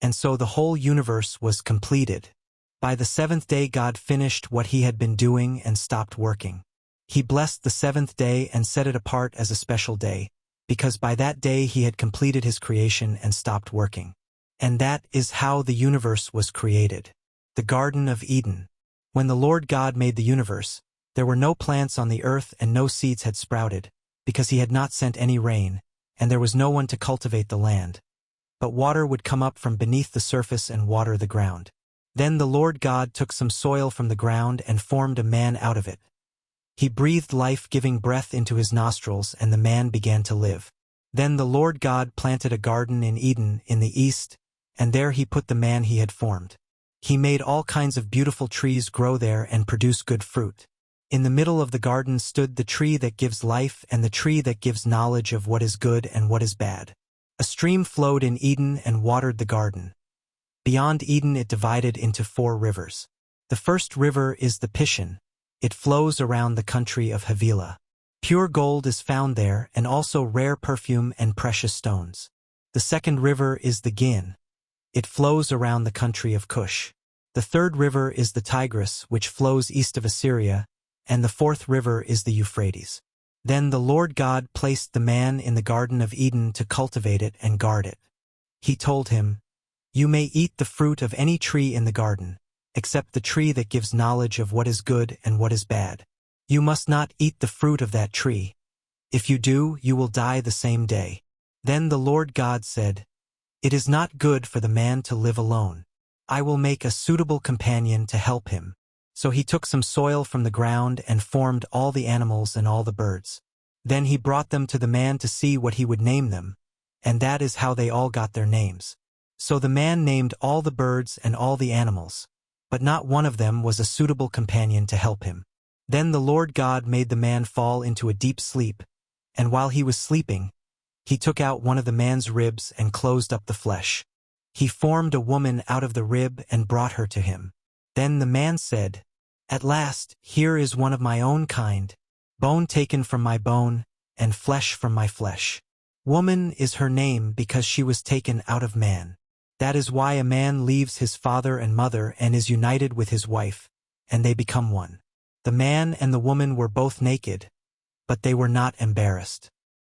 and so the whole universe was completed. By the seventh day God finished what he had been doing and stopped working. He blessed the seventh day and set it apart as a special day, because by that day he had completed his creation and stopped working. And that is how the universe was created. The Garden of Eden. When the Lord God made the universe, there were no plants on the earth and no seeds had sprouted, because he had not sent any rain, and there was no one to cultivate the land. But water would come up from beneath the surface and water the ground. Then the Lord God took some soil from the ground and formed a man out of it. He breathed life-giving breath into his nostrils, and the man began to live. Then the Lord God planted a garden in Eden in the east, and there he put the man he had formed. He made all kinds of beautiful trees grow there and produce good fruit. In the middle of the garden stood the tree that gives life and the tree that gives knowledge of what is good and what is bad. A stream flowed in Eden and watered the garden. Beyond Eden it divided into 4 rivers. The first river is the Pishon. It flows around the country of Havilah. Pure gold is found there, and also rare perfume and precious stones. The second river is the Gin. It flows around the country of Cush. The third river is the Tigris, which flows east of Assyria, and the fourth river is the Euphrates. Then the Lord God placed the man in the Garden of Eden to cultivate it and guard it. He told him, "You may eat the fruit of any tree in the garden, except the tree that gives knowledge of what is good and what is bad. You must not eat the fruit of that tree. If you do, you will die the same day." Then the Lord God said, "It is not good for the man to live alone. I will make a suitable companion to help him." So he took some soil from the ground and formed all the animals and all the birds. Then he brought them to the man to see what he would name them, and that is how they all got their names. So the man named all the birds and all the animals, but not one of them was a suitable companion to help him. Then the Lord God made the man fall into a deep sleep, and while he was sleeping, he took out one of the man's ribs and closed up the flesh. He formed a woman out of the rib and brought her to him. Then the man said, "At last, here is one of my own kind, bone taken from my bone, and flesh from my flesh. Woman is her name because she was taken out of man. That is why a man leaves his father and mother and is united with his wife, and they become one." The man and the woman were both naked, but they were not embarrassed.